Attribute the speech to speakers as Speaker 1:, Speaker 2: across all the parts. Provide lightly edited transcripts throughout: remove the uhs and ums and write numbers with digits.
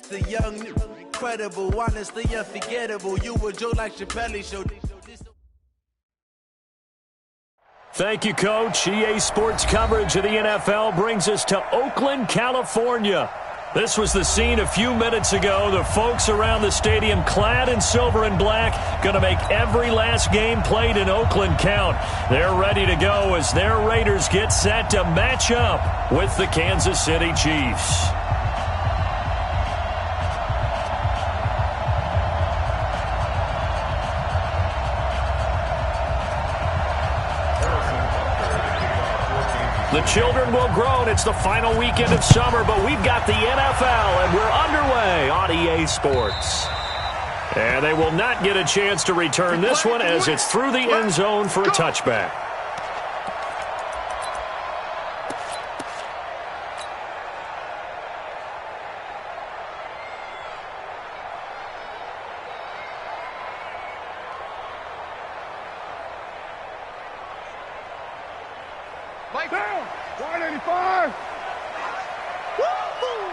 Speaker 1: The young, incredible, honestly unforgettable. You were Joe like Chappelle Show.
Speaker 2: Thank you, Coach. EA Sports coverage of the NFL brings us to Oakland, California. This was the scene a few minutes ago. The folks around the stadium clad in silver and black going to make every last game played in Oakland count. They're ready to go as their Raiders get set to match up with the Kansas City Chiefs. The children will grow, and it's the final weekend of summer, but we've got the NFL, and we're underway on EA Sports. And they will not get a chance to return this one as it's through the end zone for a touchback.
Speaker 3: Down, 185. Woo-hoo.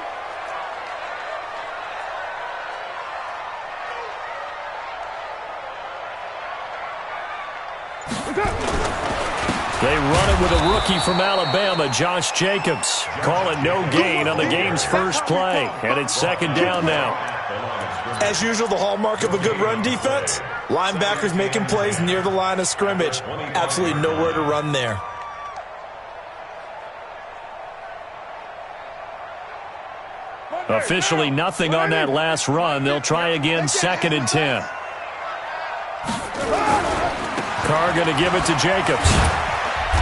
Speaker 2: They run it with a rookie from Alabama, Josh Jacobs. Call it no gain on the game's first play, and it's second down now.
Speaker 4: As usual, the hallmark of a good run defense, linebackers making plays near the line of scrimmage. Absolutely nowhere to run there.
Speaker 2: Officially nothing on that last run. They'll try again, second and 10. Carr going to give it to Jacobs.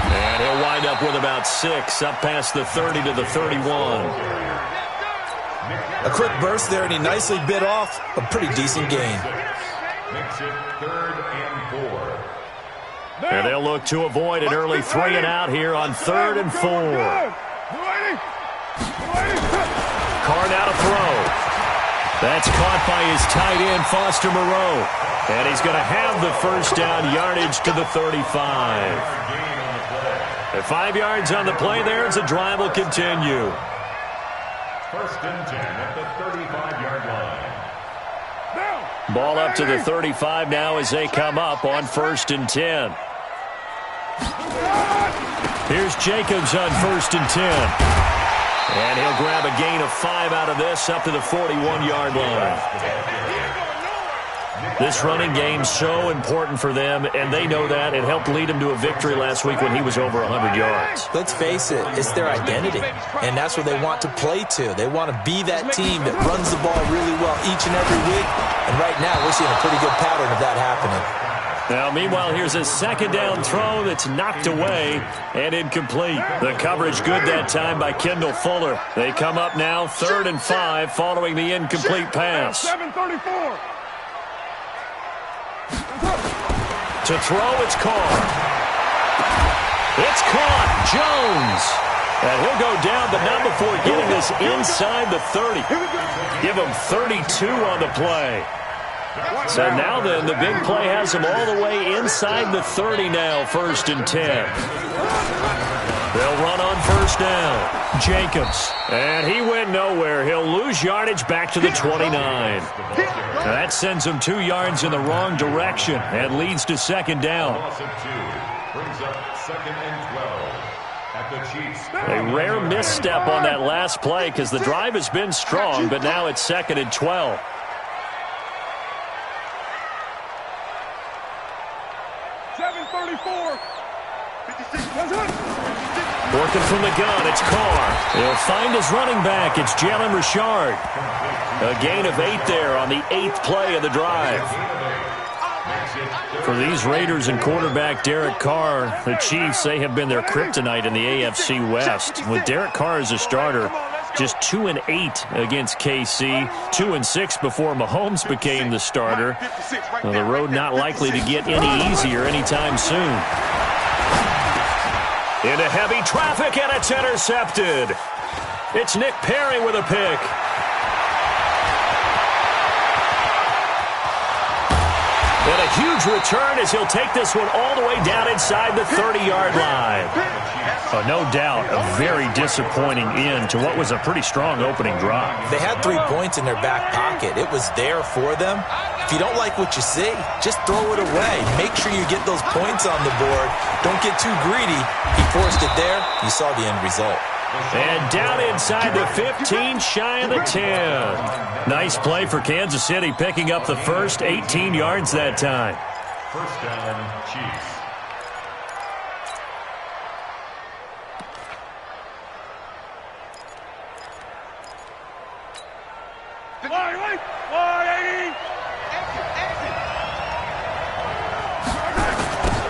Speaker 2: And he'll wind up with about 6, up past the 30 to the 31.
Speaker 4: A quick burst there, and he nicely bit off a pretty decent gain.
Speaker 5: Makes it 3rd and 4.
Speaker 2: And they'll look to avoid an early 3 and out here on 3rd and 4. Carr now to throw. That's caught by his tight end, Foster Moreau. And he's going to have the first down, yardage to the 35. At 5 yards on the play there as the drive will continue.
Speaker 5: 1st and 10 at the 35-yard line.
Speaker 2: Ball up to the 35 now as they come up on 1st and 10. Here's Jacobs on 1st and 10. And he'll grab a gain of 5 out of this up to the 41-yard line. This running game's so important for them, and they know that. It helped lead him to a victory last week when he was over 100 yards.
Speaker 4: Let's face it, it's their identity, and that's what they want to play to. They want to be that team that runs the ball really well each and every week, and right now we're seeing a pretty good pattern of that happening.
Speaker 2: Now, meanwhile, here's a second down throw that's knocked away and incomplete. The coverage good that time by Kendall Fuller. They come up now 3rd and 5 following the incomplete pass.
Speaker 3: 734.
Speaker 2: To throw, it's Carr. It's caught. Jones. And he'll go down, but not before getting this inside the 30. Give him 32 on the play. So now then, the big play has him all the way inside the 30 now, 1st and 10. They'll run on 1st down. Jacobs. And he went nowhere. He'll lose yardage back to the 29. Now that sends him 2 yards in the wrong direction and leads to second down.
Speaker 5: Brings up 2nd and 12 at the Chiefs.
Speaker 2: A rare misstep on that last play because the drive has been strong, but now it's 2nd and 12. Working from the gun, it's Carr. He'll find his running back. It's Jalen Richard. A gain of 8 there on the 8th play of the drive. For these Raiders and quarterback Derek Carr, the Chiefs, they have been their kryptonite in the AFC West. With Derek Carr as a starter, just 2-8 against KC, 2-6 before Mahomes became the starter. Well, the road not likely to get any easier anytime soon. Into heavy traffic, and it's intercepted. It's Nick Perry with a pick. And a huge return as he'll take this one all the way down inside the 30-yard line. Oh, no doubt, a very disappointing end to what was a pretty strong opening drive.
Speaker 4: They had 3 points in their back pocket. It was there for them. If you don't like what you see, just throw it away. Make sure you get those points on the board. Don't get too greedy. He forced it there. You saw the end result.
Speaker 2: And down inside the 15, shy of the 10. Nice play for Kansas City, picking up the first 18 yards that time.
Speaker 5: First down, Chiefs.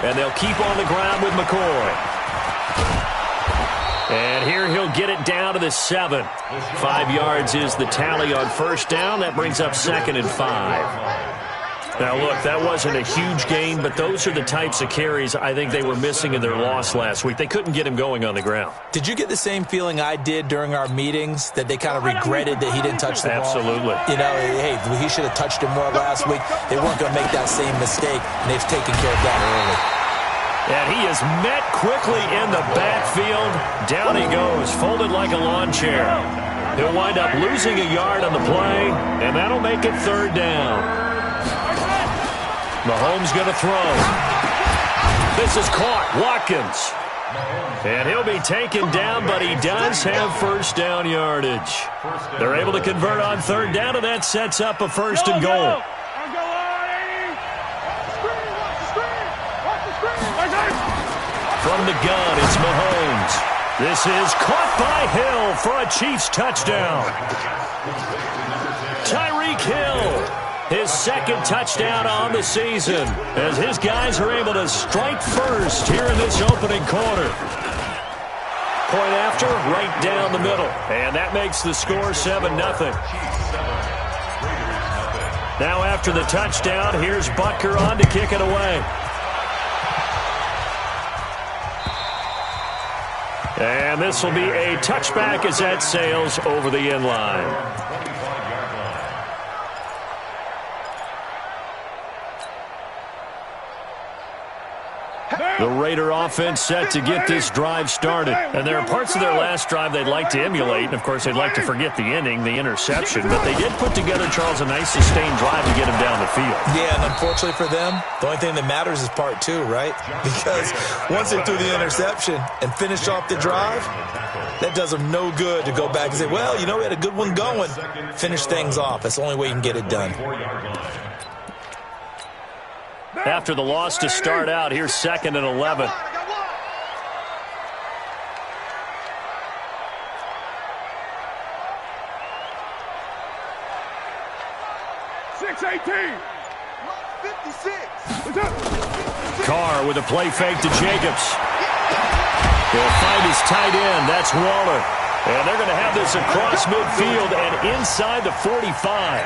Speaker 2: And they'll keep on the ground with McCoy. And here he'll get it down to the 7. 5 yards is the tally on first down. That brings up 2nd and 5. Now, look, that wasn't a huge gain, but those are the types of carries I think they were missing in their loss last week. They couldn't get him going on the ground.
Speaker 4: Did you get the same feeling I did during our meetings, that they kind of regretted that he didn't touch the ball?
Speaker 2: Absolutely.
Speaker 4: You know, hey, he should have touched it more last week. They weren't going to make that same mistake, and they've taken care of that early.
Speaker 2: And he is met quickly in the backfield. Down he goes, folded like a lawn chair. He'll wind up losing a yard on the play, and that'll make it 3rd down. Mahomes going to throw. This is caught. Watkins. And he'll be taken down, but he does have first down yardage. They're able to convert on 3rd down, and that sets up a 1st and goal. From the gun, it's Mahomes. This is caught by Hill for a Chiefs touchdown. Tyreek Hill. His 2nd touchdown on the season as his guys are able to strike first here in this opening quarter. Point after, right down the middle. And that makes the score 7-0. Now after the touchdown, here's Butker on to kick it away. And this will be a touchback as that sails over the end line. The Raider offense set to get this drive started. And there are parts of their last drive they'd like to emulate. And, of course, they'd like to forget the ending, the interception. But they did put together, Charles, a nice sustained drive to get him down the field.
Speaker 4: Yeah, and unfortunately for them, the only thing that matters is part 2, right? Because once they threw the interception and finished off the drive, that does them no good to go back and say, well, you know, we had a good one going. Finish things off. That's the only way you can get it done.
Speaker 2: After the loss to start out, here's 2nd and 11. Carr with a play fake to Jacobs. He'll find his tight end. That's Waller. And they're going to have this across midfield and inside the 45.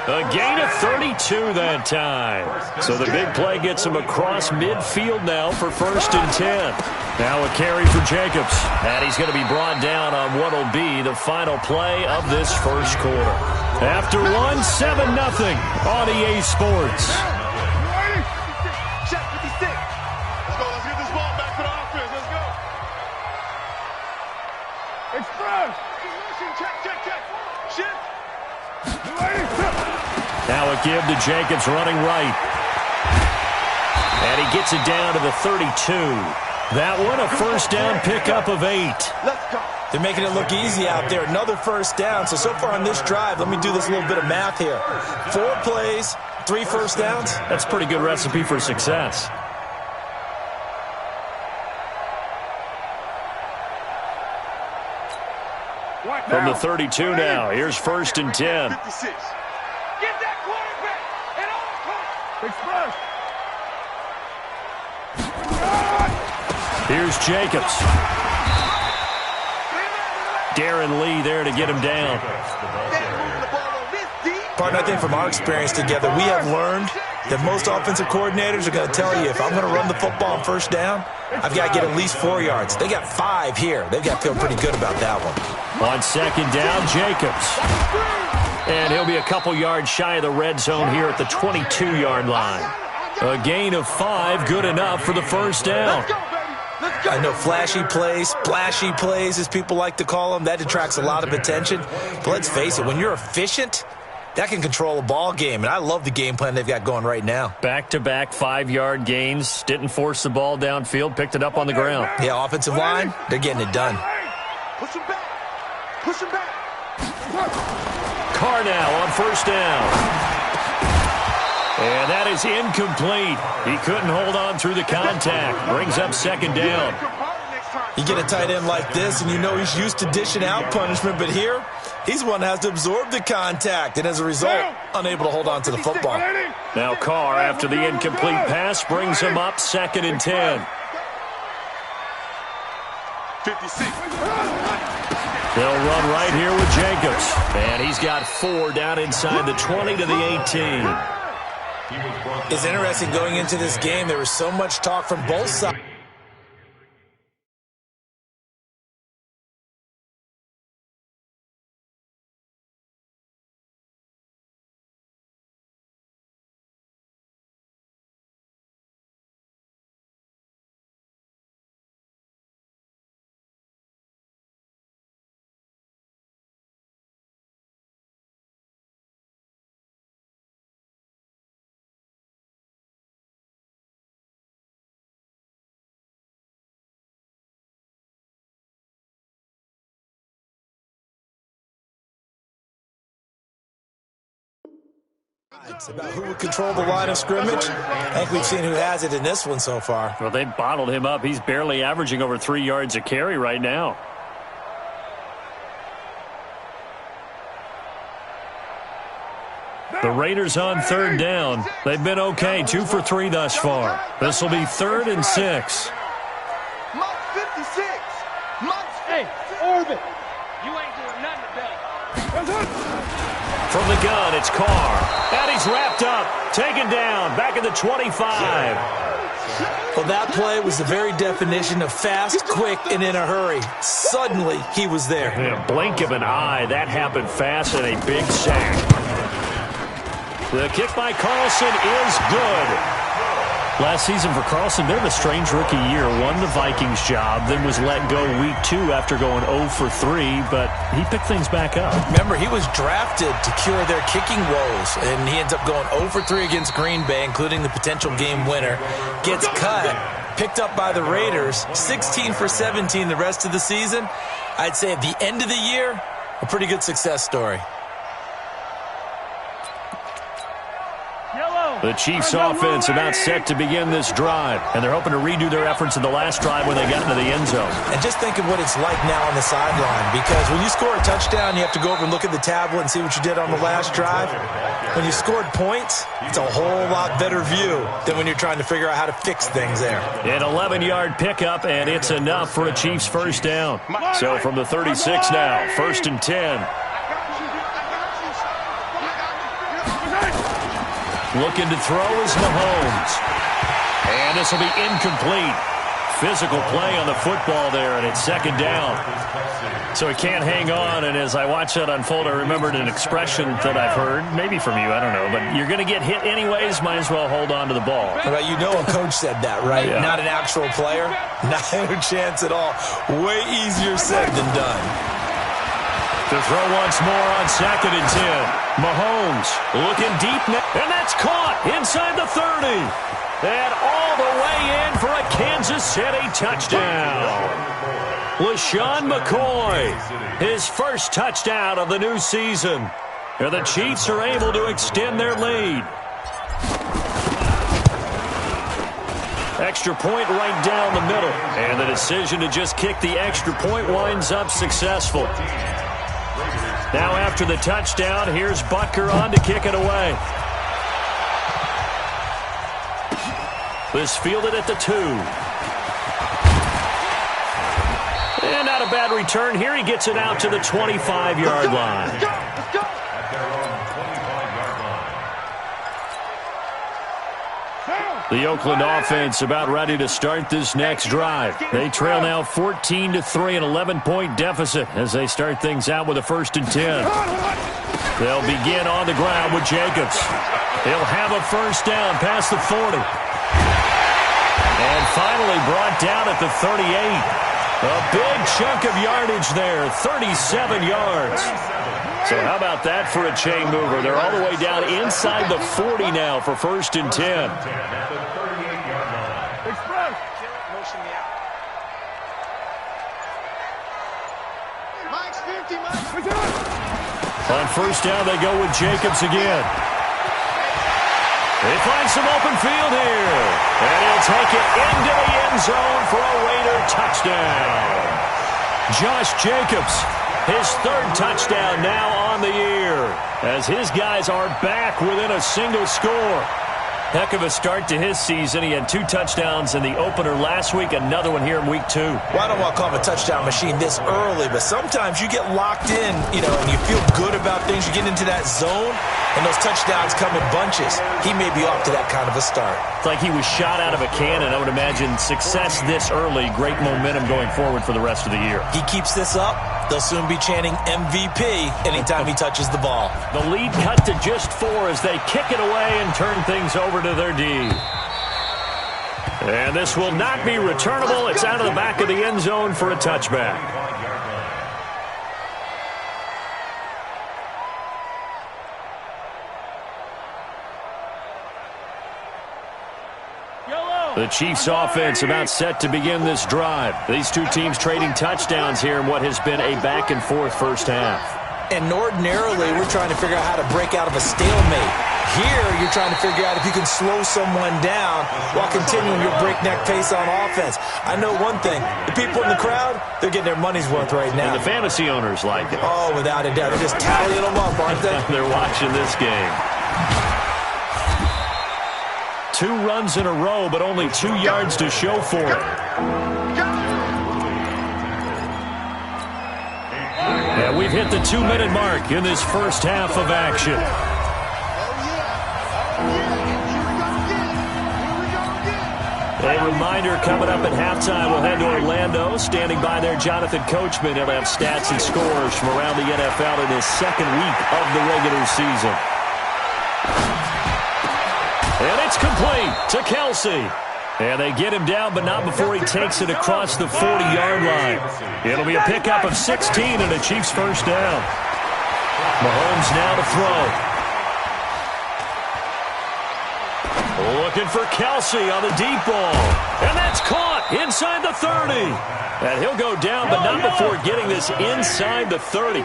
Speaker 2: A gain of 32 that time. So the big play gets him across midfield now for 1st and 10. Now a carry for Jacobs. And he's going to be brought down on what will be the final play of this first quarter. After 1, 7-0 on EA Sports.
Speaker 3: Check 56. Let's go. Let's get this ball back to the offense. Let's go. Express. Check. Shift.
Speaker 2: Now a give to Jacobs running right. And he gets it down to the 32. That one a first down pickup of 8.
Speaker 3: Let's go.
Speaker 4: They're making it look easy out there. Another first down. So far on this drive, let me do this little bit of math here. 4 plays, 3 first downs.
Speaker 2: That's a pretty good recipe for success. From the 32 now, here's 1st and 10.
Speaker 3: 56. Get that quarterback at all costs. Express.
Speaker 2: Here's Jacobs. Darren Lee there to get him down.
Speaker 4: Partner, I think from our experience together, we have learned that most offensive coordinators are going to tell you, if I'm going to run the football on first down, I've got to get at least 4 yards. They got 5 here. They've got to feel pretty good about that one.
Speaker 2: On 2nd down, Jacobs. And he'll be a couple yards shy of the red zone here at the 22-yard line. A gain of 5, good enough for the first down.
Speaker 3: Let's go, baby. Let's
Speaker 4: I know flashy plays, splashy plays, as people like to call them, that attracts a lot of attention. But let's face it, when you're efficient, that can control a ball game. And I love the game plan they've got going right now.
Speaker 2: Back-to-back 5-yard gains. Didn't force the ball downfield. Picked it up on the ground.
Speaker 4: Yeah, offensive line, they're getting it done.
Speaker 3: Push him back. Push him back.
Speaker 2: Carr now on first down. And that is incomplete. He couldn't hold on through the contact. Brings up second down.
Speaker 4: You get a tight end like this, and you know he's used to dishing out punishment, but here, he's the one that has to absorb the contact, and as a result, unable to hold on to the football.
Speaker 2: Now Carr, after the incomplete pass, brings him up second and 10.
Speaker 3: 56.
Speaker 2: They'll run right here with Jacobs. And he's got 4 down inside the 20 to the 18.
Speaker 4: It's interesting going into this game. There was so much talk from both sides. It's about who would control the line of scrimmage. I think we've seen who has it in this one so far.
Speaker 2: Well, they bottled him up. He's barely averaging over 3 yards a carry right now. The Raiders on third down. They've been okay, 2 for 3 thus far. This will be 3rd and 6.
Speaker 3: Month 56.
Speaker 6: Hey, Orbit, you ain't doing nothing today.
Speaker 2: From the gun, it's Carr. And he's wrapped up, taken down, back at the 25.
Speaker 4: Well, that play was the very definition of fast, quick, and in a hurry. Suddenly, he was there.
Speaker 2: In a blink of an eye, that happened fast and a big sack. The kick by Carlson is good. Last season for Carlson, bit of a strange rookie year. Won the Vikings job, then was let go week 2 after going 0 for 3, but he picked things back up.
Speaker 4: Remember, he was drafted to cure their kicking woes, and he ends up going 0 for 3 against Green Bay, including the potential game winner. Gets cut, picked up by the Raiders, 16 for 17 the rest of the season. I'd say at the end of the year, a pretty good success story.
Speaker 2: The Chiefs offense about set to begin this drive, and they're hoping to redo their efforts in the last drive when they got into the end zone.
Speaker 4: And just think of what it's like now on the sideline, because when you score a touchdown, you have to go over and look at the tablet and see what you did on the last drive. When you scored points, it's a whole lot better view than when you're trying to figure out how to fix things there.
Speaker 2: An 11-yard pickup, and it's enough for a Chiefs first down. So from the 36 now, 1st and 10. Looking to throw is Mahomes. And this will be incomplete. Physical play on the football there, and it's second down. So he can't hang on, and as I watch that unfold, I remembered an expression that I've heard, maybe from you, I don't know, but you're going to get hit anyways, might as well hold on to the ball.
Speaker 4: Well, you know a coach said that, right?
Speaker 2: Yeah.
Speaker 4: Not an actual player. Not a chance at all. Way easier said than done.
Speaker 2: To throw once more on 2nd and 10. Mahomes looking deep now, and that's caught inside the 30. And all the way in for a Kansas City touchdown. LaShawn McCoy, his first touchdown of the new season. And the Chiefs are able to extend their lead. Extra point right down the middle. And the decision to just kick the extra point winds up successful. Now after the touchdown, here's Butker on to kick it away. This fielded at the 2. And not a bad return. Here he gets it out to the 25-yard line.
Speaker 3: Let's go.
Speaker 2: The Oakland offense about ready to start this next drive. They trail now 14-3, an 11-point deficit as they start things out with a 1st and 10. They'll begin on the ground with Jacobs. He'll have a first down past the 40. And finally brought down at the 38. A big chunk of yardage there, 37 yards. So how about that for a chain mover? They're all the way down inside the 40 now for 1st and 10. On 1st down, they go with Jacobs again. They find some open field here. And he'll take it into the end zone for a Raider touchdown. Josh Jacobs, his 3rd touchdown now on the year, as his guys are back within a single score. Heck of a start to his season. He had 2 touchdowns in the opener last week, another one here in week 2.
Speaker 4: Well, I don't want to call him a touchdown machine this early, but sometimes you get locked in, and you feel good about things. You get into that zone, and those touchdowns come in bunches. He may be off to that kind of a start.
Speaker 2: It's like he was shot out of a cannon. I would imagine success this early, great momentum going forward for the rest of the year.
Speaker 4: He keeps this up, they'll soon be chanting MVP anytime he touches the ball.
Speaker 2: The lead cut to just 4 as they kick it away and turn things over to their D. And this will not be returnable. It's out of the back of the end zone for a touchback. The Chiefs offense about set to begin this drive. These two teams trading touchdowns here in what has been a back-and-forth first half.
Speaker 4: And ordinarily, we're trying to figure out how to break out of a stalemate. Here, you're trying to figure out if you can slow someone down while continuing your breakneck pace on offense. I know one thing. The people in the crowd, they're getting their money's worth right now.
Speaker 2: And the fantasy owners like it.
Speaker 4: Oh, without a doubt. They're just tallying them up, aren't they?
Speaker 2: They're watching this game. 2 runs in a row, but only 2 yards to show for it. And we've hit the 2-minute mark in this first half of action. A reminder coming up at halftime, we'll head to Orlando. Standing by there, Jonathan Coachman. He'll have stats and scores from around the NFL in his 2nd week of the regular season. And it's complete to Kelsey. And they get him down, but not before he takes it across the 40-yard line. It'll be a pickup of 16 and a Chiefs first down. Mahomes now to throw. Looking for Kelsey on the deep ball. And that's caught inside the 30. And he'll go down, but not before getting this inside the 30.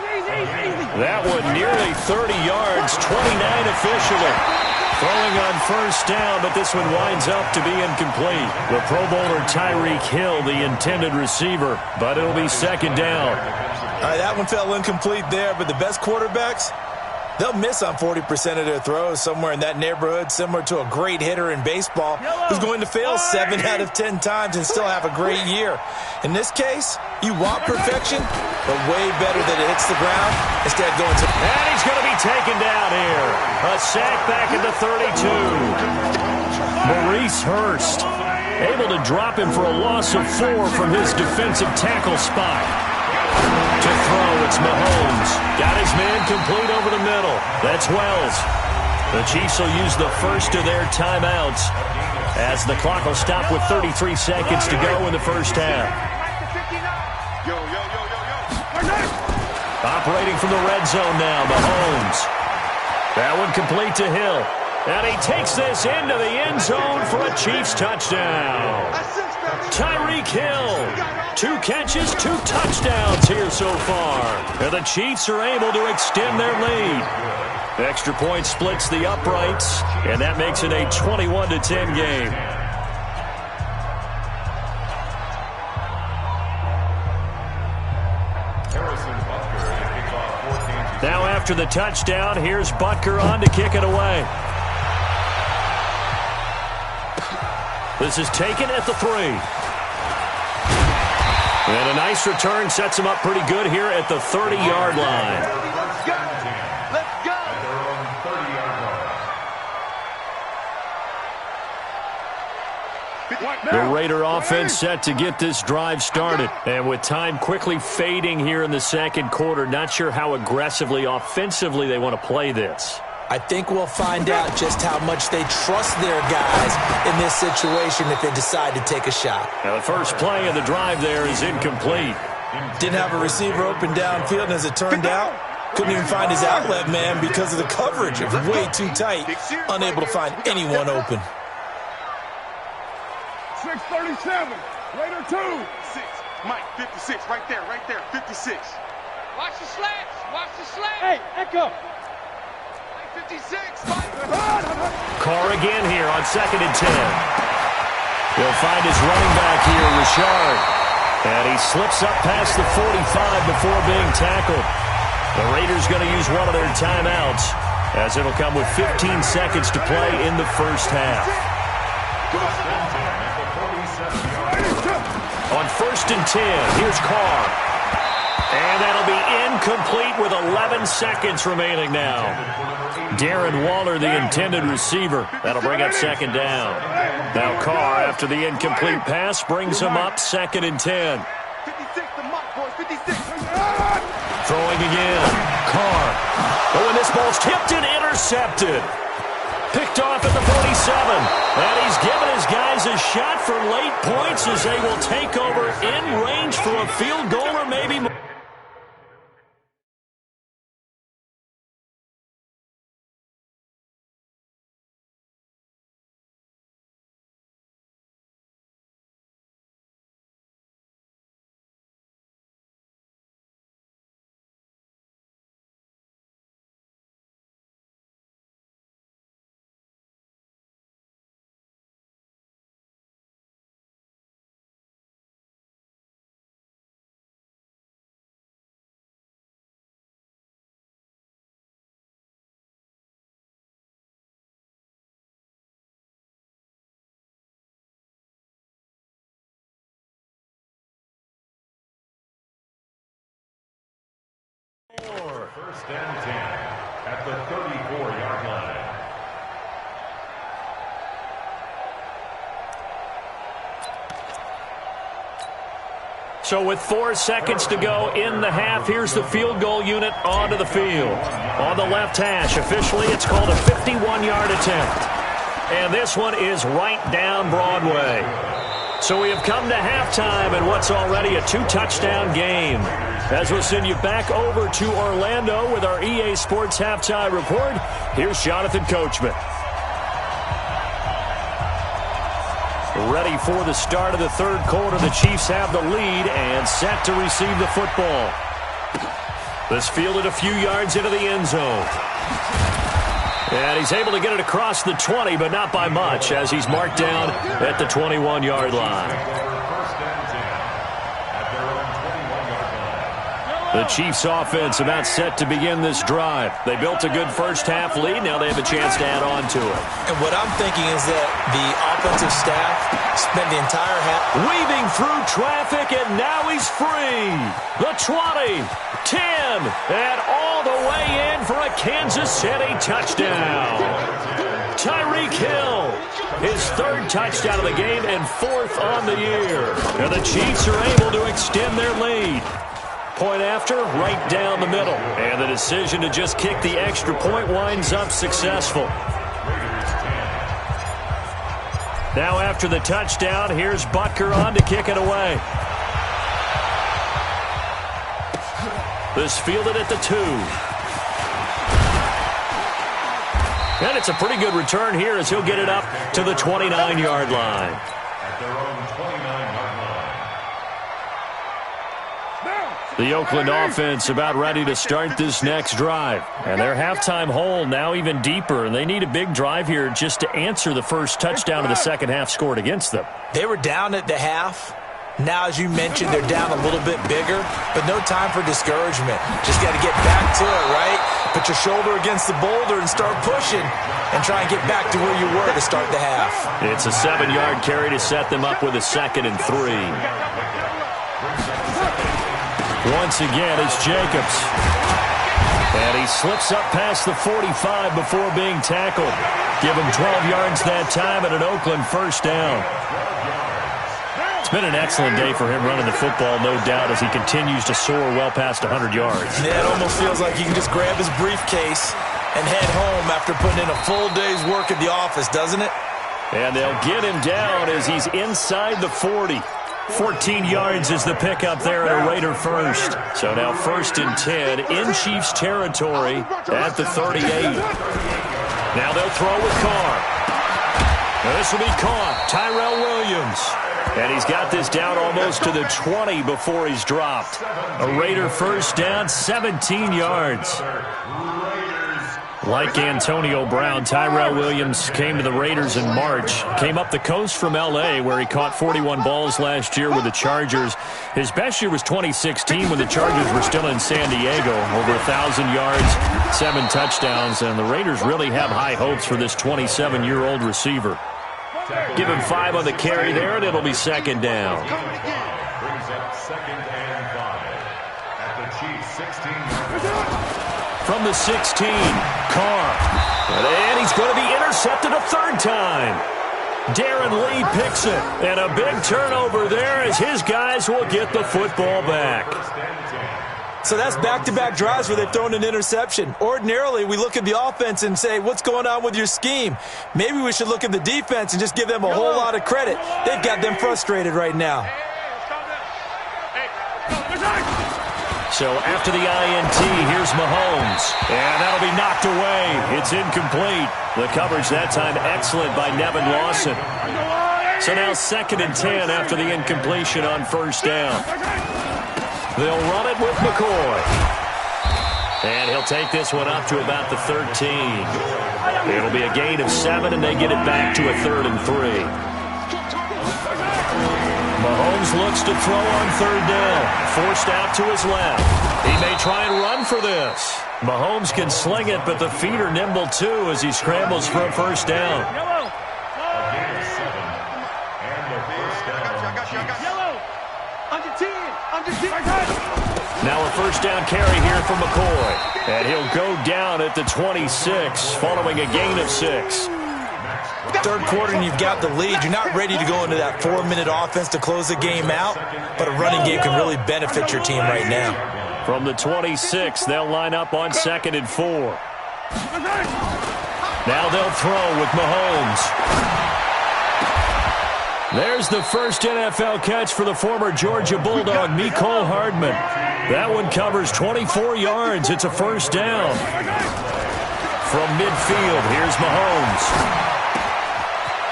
Speaker 2: That one nearly 30 yards, 29 officially. Throwing on first down, but this one winds up to be incomplete. The Pro Bowler Tyreek Hill, the intended receiver, but it'll be 2nd down.
Speaker 4: All right, that one fell incomplete there, but the best quarterbacks, they'll miss on 40% of their throws, somewhere in that neighborhood, similar to a great hitter in baseball who's going to fail 7 out of 10 times and still have a great year. In this case, you want perfection, but way better that it hits the ground instead of going to...
Speaker 2: And he's going to be taken down here. A sack back at the 32. Maurice Hurst able to drop him for a loss of 4 from his defensive tackle spot. To throw, it's Mahomes. Got his man complete over the middle. That's Wells. The Chiefs will use the first of their timeouts as the clock will stop with 33 seconds to go in the first half. Operating from the red zone now, Mahomes. That one complete to Hill. And he takes this into the end zone for a Chiefs touchdown. Tyreek Hill. 2 catches, 2 touchdowns here so far. And the Chiefs are able to extend their lead. Extra point splits the uprights, and that makes it a 21-10 game. Now after the touchdown, here's Butker on to kick it away. This is taken at the 3. And a nice return sets him up pretty good here at the 30-yard line.
Speaker 6: Let's go! Let's go!
Speaker 2: The Raider offense set to get this drive started. And with time quickly fading here in the 2nd quarter, not sure how aggressively, offensively they want to play this.
Speaker 4: I think we'll find out just how much they trust their guys in this situation if they decide to take a shot.
Speaker 2: Now the first play of the drive there is incomplete.
Speaker 4: Didn't have a receiver open downfield, and as it turned out, couldn't even find his outlet man because of the coverage. It was way too tight, unable to find anyone open.
Speaker 3: 637, Raider 2. 6, Mike, 56, right there, 56.
Speaker 6: Watch the slants. Watch the slants.
Speaker 3: Hey, Echo.
Speaker 6: 56.
Speaker 2: Carr again here on 2nd and 10. He'll find his running back here, Richard. And he slips up past the 45 before being tackled. The Raiders going to use one of their timeouts as it'll come with 15 seconds to play in the first half. On 1st and 10, here's Carr. And that'll be incomplete with 11 seconds remaining now. Darren Waller, the intended receiver. That'll bring up 2nd down. Now Carr, after the incomplete pass, brings him up 2nd and 10.
Speaker 3: 56, the mark, boys, 56.
Speaker 2: Throwing again. Carr. Oh, and this ball's tipped and intercepted. Picked off at the 47. And he's given his guys a shot for late points as they will take over in range for a field goal or maybe more.
Speaker 5: First and 10 at the 34-yard line.
Speaker 2: So with 4 seconds to go in the half, here's the field goal unit onto the field. On the left hash, officially it's called a 51-yard attempt. And this one is right down Broadway. So we have come to halftime in what's already a 2-touchdown game. As we'll send you back over to Orlando with our EA Sports Halftime Report, here's Jonathan Coachman. Ready for the start of the third quarter. The Chiefs have the lead and set to receive the football. This fielded a few yards into the end zone. And he's able to get it across the 20, but not by much, as he's marked down at the 21-yard line. The Chiefs offense about set to begin this drive. They built a good first half lead. Now they have a chance to add on to it.
Speaker 4: And what I'm thinking is that the offensive staff spent the entire half
Speaker 2: weaving through traffic, and now he's free. The 20, 10, and all the way in for a Kansas City touchdown. Tyreek Hill, his 3rd touchdown of the game and 4th on the year. And the Chiefs are able to extend their lead. Point after, right down the middle. And the decision to just kick the extra point winds up successful. Now after the touchdown, here's Butker on to kick it away. This fielded at the 2. And it's a pretty good return here as he'll get it up to the 29-yard line.
Speaker 5: At their own 29-yard line.
Speaker 2: The Oakland offense about ready to start this next drive. And their halftime hole now even deeper, and they need a big drive here just to answer the first touchdown of the second half scored against them.
Speaker 4: They were down at the half. Now, as you mentioned, they're down a little bit bigger, but no time for discouragement. Just got to get back to it, right? Put your shoulder against the boulder and start pushing and try and get back to where you were to start the half.
Speaker 2: It's a 7-yard carry to set them up with a 2nd and 3. Once again, it's Jacobs. And he slips up past the 45 before being tackled. Give him 12 yards that time and an Oakland first down. It's been an excellent day for him running the football, no doubt, as he continues to soar well past 100 yards.
Speaker 4: Yeah, it almost feels like he can just grab his briefcase and head home after putting in a full day's work at the office, doesn't it?
Speaker 2: And they'll get him down as he's inside the 40. 14 yards is the pickup there at a Raider first. So now 1st and 10 in Chiefs territory at the 38. Now they'll throw with Carr. Now this will be caught. Tyrell Williams. And he's got this down almost to the 20 before he's dropped. A Raider first down, 17 yards. Like Antonio Brown, Tyrell Williams came to the Raiders in March. Came up the coast from L.A., where he caught 41 balls last year with the Chargers. His best year was 2016 when the Chargers were still in San Diego. Over 1,000 yards, 7 touchdowns, and the Raiders really have high hopes for this 27-year-old receiver. Give him 5 on the carry there, and it'll be 2nd down.
Speaker 5: Brings up 2nd and 5 at the Chiefs 16.
Speaker 2: From the 16, Carr. And he's going to be intercepted a 3rd time. Darren Lee picks it. And a big turnover there as his guys will get the football back.
Speaker 4: So that's back-to-back drives where they've thrown an interception. Ordinarily, we look at the offense and say, what's going on with your scheme? Maybe we should look at the defense and just give them a whole lot of credit. They've got them frustrated right now.
Speaker 2: So after the INT, here's Mahomes. And that'll be knocked away. It's incomplete. The coverage that time excellent by Nevin Lawson. So now 2nd and 10 after the incompletion on 1st down. They'll run it with McCoy. And he'll take this one up to about the 13. It'll be a gain of 7, and they get it back to a 3rd and 3. Mahomes looks to throw on 3rd down. Forced out to his left. He may try and run for this. Mahomes can sling it, but the feet are nimble too as he scrambles for a 1st down. Now a 1st down carry here from McCoy. And he'll go down at the 26 following a gain of 6.
Speaker 4: 3rd quarter and you've got the lead. You're not ready to go into that 4-minute offense to close the game out, but a running game can really benefit your team right now.
Speaker 2: From the 26, they'll line up on 2nd and 4. Now they'll throw with Mahomes. There's the first NFL catch for the former Georgia Bulldog, Mecole Hardman. That one covers 24 yards. It's a 1st down. From midfield, here's Mahomes.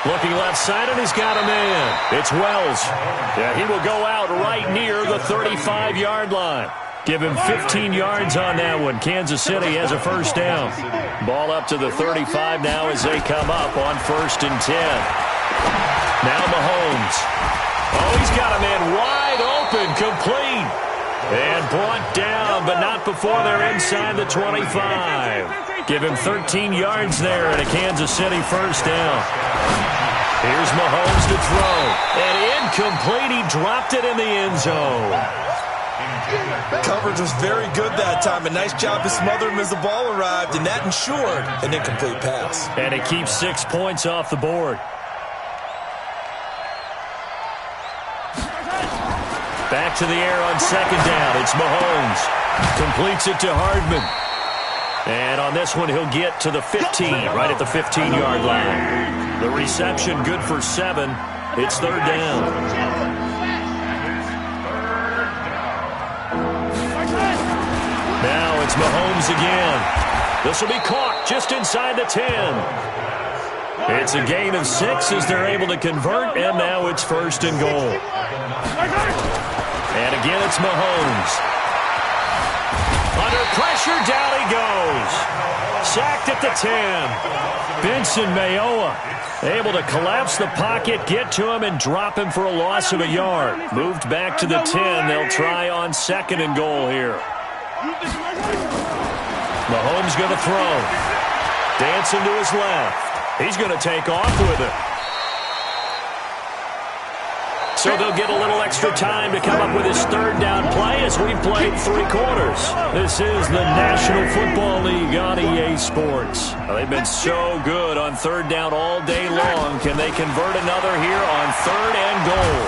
Speaker 2: Looking left side, and he's got a man. It's Wells. Yeah, he will go out right near the 35-yard line. Give him 15 yards on that one. Kansas City has a 1st down. Ball up to the 35 now as they come up on 1st and 10. Now Mahomes. Oh, he's got a man wide open, complete. And brought down, but not before they're inside the 25. Give him 13 yards there and a Kansas City 1st down. Here's Mahomes to throw. And incomplete. He dropped it in the end zone.
Speaker 4: Coverage was very good that time. A nice job to smother him as the ball arrived, and that ensured an incomplete pass.
Speaker 2: And it keeps 6 points off the board. Back to the air on 2nd down. It's Mahomes. Completes it to Hardman. And on this one, he'll get to the 15, right at the 15-yard line. The reception good for 7. It's 3rd down. Now it's Mahomes again. This will be caught just inside the 10. It's a gain of 6 as they're able to convert, and now it's 1st and goal. And again, it's Mahomes. Under pressure, down he goes. Sacked at the 10. Benson Mayowa able to collapse the pocket, get to him, and drop him for a loss of a yard. Moved back to the 10. They'll try on 2nd and goal here. Mahomes going to throw. Dancing to his left. He's going to take off with it. So they'll get a little extra time to come up with his 3rd down play as we've played 3 quarters. This is the National Football League on EA Sports. They've been so good on 3rd down all day long. Can they convert another here on 3rd and goal?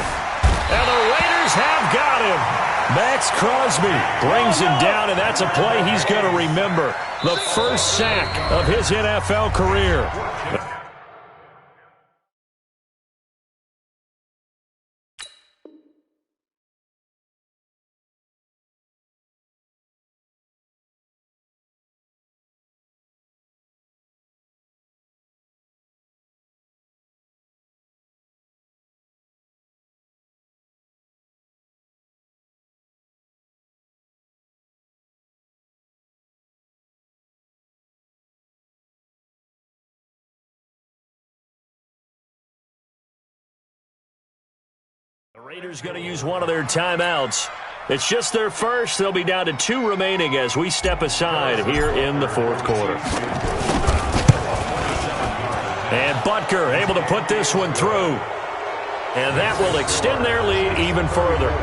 Speaker 2: And the Raiders have got him. Max Crosby brings him down, and that's a play he's going to remember. The first sack of his NFL career. The Raiders going to use one of their timeouts. It's just their first. They'll be down to 2 remaining as we step aside here in the fourth quarter. And Butker able to put this one through. And that will extend their lead even further.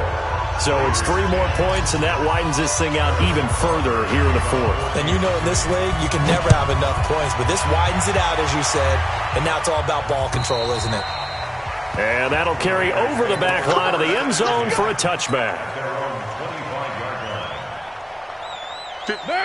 Speaker 2: So it's 3 more points, and that widens this thing out even further here in the fourth.
Speaker 4: And you know in this league, you can never have enough points, but this widens it out, as you said, and now it's all about ball control, isn't it?
Speaker 2: And that'll carry over the back line of the end zone for a touchback.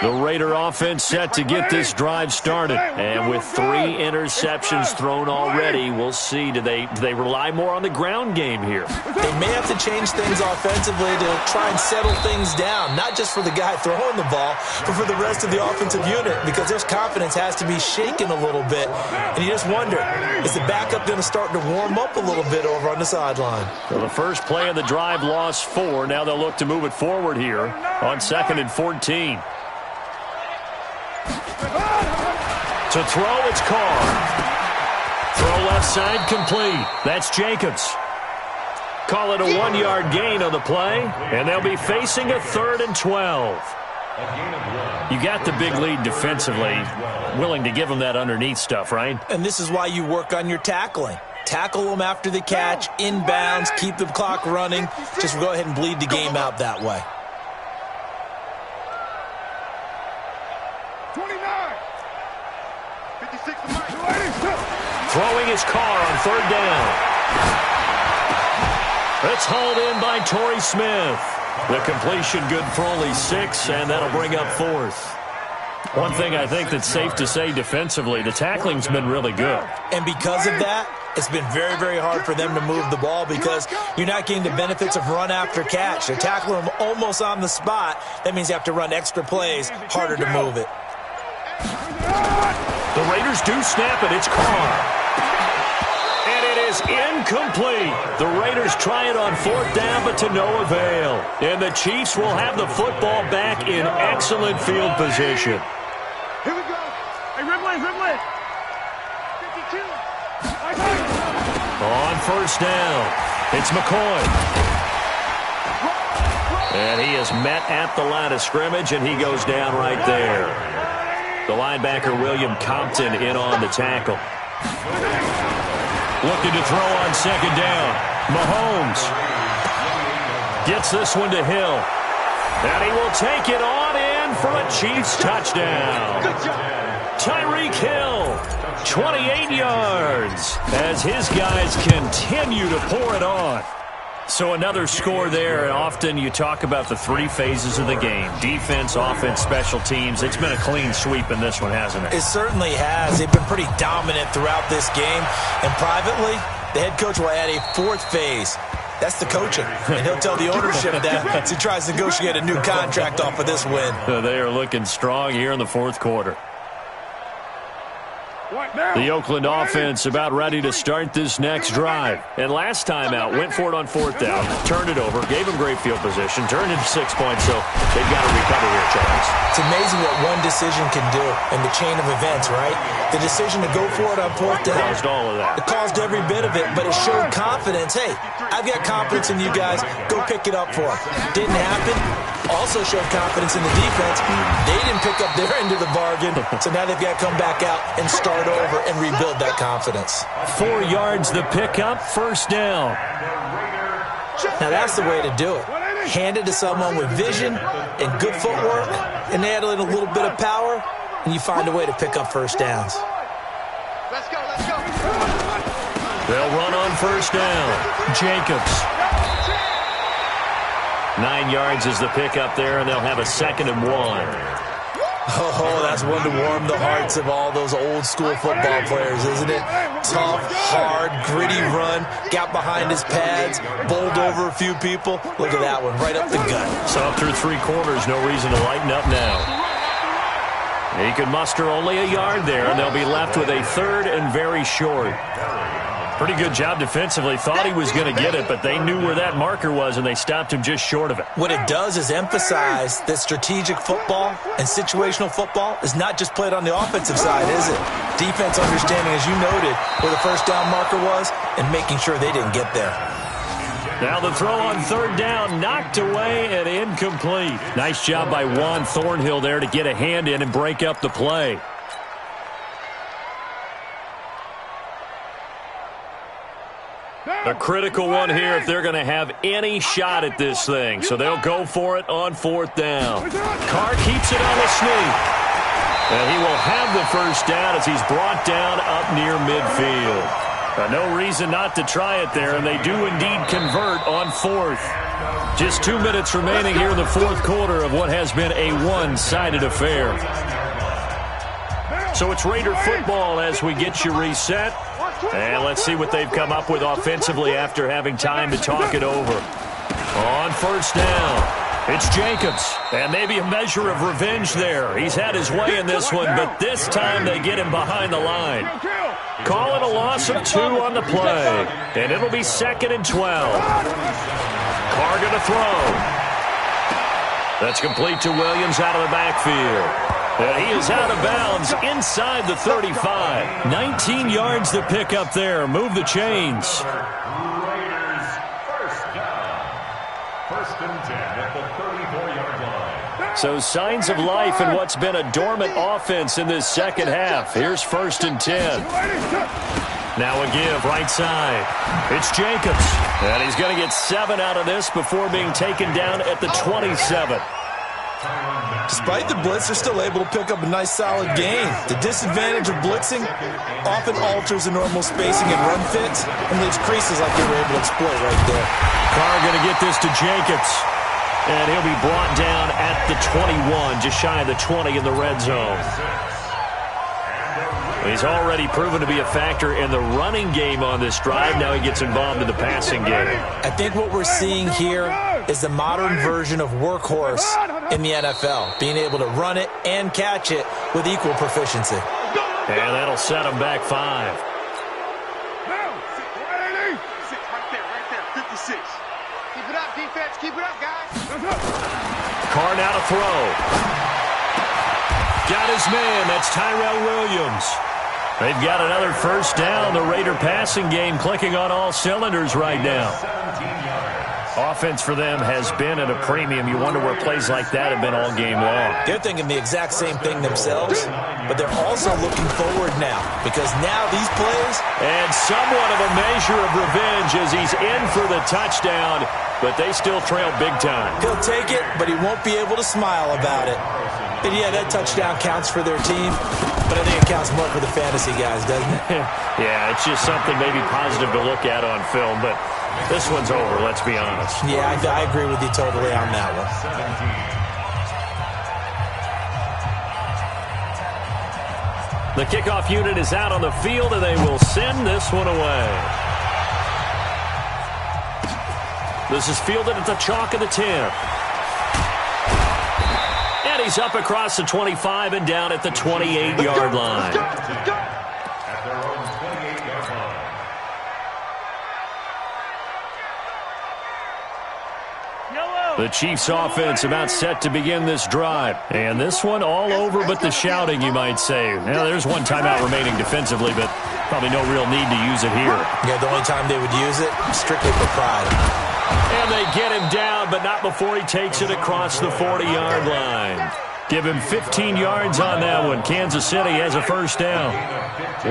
Speaker 2: The Raider offense set to get this drive started. And with 3 interceptions thrown already, we'll see. Do they rely more on the ground game here?
Speaker 4: They may have to change things offensively to try and settle things down, not just for the guy throwing the ball, but for the rest of the offensive unit, because their confidence has to be shaken a little bit. And you just wonder, is the backup going to start to warm up a little bit over on the sideline?
Speaker 2: So the first play of the drive lost 4. Now they'll look to move it forward here on 2nd and 14. To throw, it's Carr. Throw left side complete. That's Jacobs. Call it a 1-yard gain on the play, and they'll be facing a 3rd and 12. You got the big lead defensively, willing to give them that underneath stuff, right?
Speaker 4: And this is why you work on your tackling. Tackle them after the catch, inbounds, keep the clock running. Just go ahead and bleed the game out that way.
Speaker 3: 29. 56 to Mike.
Speaker 2: Throwing his Carr on 3rd down. It's hauled in by Torrey Smith. The completion good for only 6, and that'll bring up 4th. One thing I think that's safe to say defensively, the tackling's been really good.
Speaker 4: And because of that, it's been very, very hard for them to move the ball because you're not getting the benefits of run after catch. They're tackling them almost on the spot. That means you have to run extra plays, harder to move it.
Speaker 2: The Raiders do snap it. It's Carr. And it is incomplete. The Raiders try it on 4th down, but to no avail. And the Chiefs will have the football back in excellent field position.
Speaker 3: Here we go. Hey, Ridley. 52.
Speaker 2: On 1st down, it's McCoy. And he is met at the line of scrimmage, and he goes down right there. The linebacker, William Compton, in on the tackle. Looking to throw on 2nd down. Mahomes gets this one to Hill. And he will take it on in for a Chiefs touchdown. Tyreek Hill, 28 yards, as his guys continue to pour it on. So another score there, and often you talk about the 3 phases of the game. Defense, offense, special teams. It's been a clean sweep in this one, hasn't it?
Speaker 4: It certainly has. They've been pretty dominant throughout this game. And privately, the head coach will add a 4th phase. That's the coaching. And he'll tell the ownership that as he tries to negotiate a new contract off of this win.
Speaker 2: They are looking strong here in the 4th quarter. The Oakland offense about ready to start this next drive. And last time out, went for it on 4th down, turned it over, gave them great field position, turned it 6 points, so they've got to recover here, Charles.
Speaker 4: It's amazing what one decision can do in the chain of events, right? The decision to go for it on 4th down.
Speaker 2: Caused all of that.
Speaker 4: It caused every bit of it, but it showed confidence. Hey, I've got confidence in you guys. Go pick it up for them. Didn't happen. Also showed confidence in the defense. They didn't pick up their end of the bargain, so now they've got to come back out and start over and rebuild that confidence.
Speaker 2: 4 yards the pickup, 1st down.
Speaker 4: Now that's the way to do it. Hand it to someone with vision and good footwork, and add in a little bit of power, and you find a way to pick up 1st downs.
Speaker 6: Let's go, let's go.
Speaker 2: They'll run on 1st down. Jacobs. 9 yards is the pickup there, and they'll have a 2nd and 1.
Speaker 4: Oh, that's one to warm the hearts of all those old-school football players, isn't it? Tough, hard, gritty run, got behind his pads, bowled over a few people. Look at that one, right up the gut.
Speaker 2: So up through 3 quarters, no reason to lighten up now. He could muster only a yard there, and they'll be left with a 3rd and very short. Pretty good job defensively. Thought he was going to get it, but they knew where that marker was, and they stopped him just short of it.
Speaker 4: What it does is emphasize that strategic football and situational football is not just played on the offensive side, is it? Defense understanding, as you noted, where the first down marker was and making sure they didn't get there.
Speaker 2: Now the throw on 3rd down, knocked away and incomplete. Nice job by Juan Thornhill there to get a hand in and break up the play. A critical one here if they're going to have any shot at this thing. So they'll go for it on 4th down. Carr keeps it on the sneak. And he will have the first down as he's brought down up near midfield. No reason not to try it there, and they do indeed convert on 4th. Just 2 minutes remaining here in the 4th quarter of what has been a one-sided affair. So it's Raider football as we get you reset. And let's see what they've come up with offensively after having time to talk it over. On 1st down, it's Jacobs. And maybe a measure of revenge there. He's had his way in this one, but this time they get him behind the line. Calling a loss of 2 on the play. And it'll be 2nd and 12. Carr going to throw. That's complete to Williams out of the backfield. And he is out of bounds inside the 35. 19 yards to pick up there. Move the chains.
Speaker 5: Raiders first down. 1st and 10 at the 34-yard line.
Speaker 2: So signs of life in what's been a dormant offense in this second half. Here's 1st and 10. Now a give right side. It's Jacobs. And he's going to get 7 out of this before being taken down at the 27.
Speaker 4: Despite the blitz, they're still able to pick up a nice, solid gain. The disadvantage of blitzing often alters the normal spacing and run fits and leaves creases like they were able to exploit right there.
Speaker 2: Carr going to get this to Jacobs. And he'll be brought down at the 21, just shy of the 20 in the red zone. He's already proven to be a factor in the running game on this drive. Now he gets involved in the passing game.
Speaker 4: I think what we're seeing here is the modern version of workhorse in the NFL, being able to run it and catch it with equal proficiency.
Speaker 2: And that'll set him back 5.
Speaker 3: Right there, 56.
Speaker 6: Keep it up, defense. Keep it up, guys.
Speaker 2: Carr now to throw. Got his man. That's Tyrell Williams. They've got another first down. The Raider passing game clicking on all cylinders right now. Offense for them has been at a premium. You wonder where plays like that have been all game long.
Speaker 4: They're thinking the exact same thing themselves, but they're also looking forward now because now these plays.
Speaker 2: And somewhat of a measure of revenge as he's in for the touchdown, but they still trail big time.
Speaker 4: He'll take it, but he won't be able to smile about it. And yeah, that touchdown counts for their team, but I think it counts more for the fantasy guys, doesn't it?
Speaker 2: Yeah, it's just something maybe positive to look at on film, but this one's over, let's be honest.
Speaker 4: Yeah, I agree with you totally on that one.
Speaker 2: The kickoff unit is out on the field, and they will send this one away. This is fielded at the chalk of the 10. And he's up across the 25 and down at the 28-yard line.
Speaker 5: At their own 28-yard line.
Speaker 2: The Chiefs offense about set to begin this drive. And this one all over but the shouting, you might say. Now, there's one timeout remaining defensively, but probably no real need to use it here.
Speaker 4: Yeah, the only time they would use it, strictly for pride.
Speaker 2: And they get him down, but not before he takes it across the 40-yard line. Give him 15 yards on that one. Kansas City has a first down.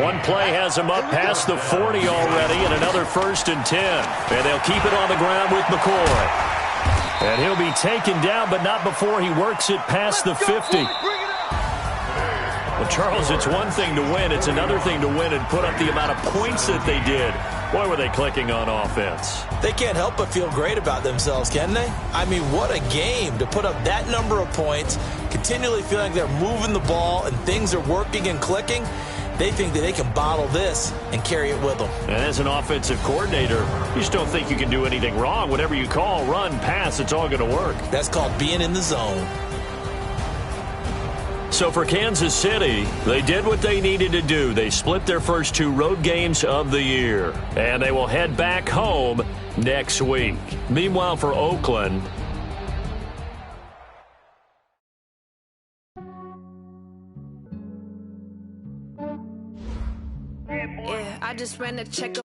Speaker 2: One play has him up past the 40 already, and another 1st and 10. And they'll keep it on the ground with McCoy. And he'll be taken down, but not before he works it past the 50. The Charles, it's one thing to win. It's another thing to win and put up the amount of points that they did. Boy, were they clicking on offense.
Speaker 4: They can't help but feel great about themselves, can they? I mean, what a game to put up that number of points, continually feeling they're moving the ball and things are working and clicking. They think that they can bottle this and carry it with them.
Speaker 2: And as an offensive coordinator, you just don't think you can do anything wrong. Whatever you call, run, pass, it's all going to work.
Speaker 4: That's called being in the zone.
Speaker 2: So for Kansas City, they did what they needed to do. They split their first 2 road games of the year, and they will head back home next week. Meanwhile, for Oakland,
Speaker 7: yeah, I just ran a check.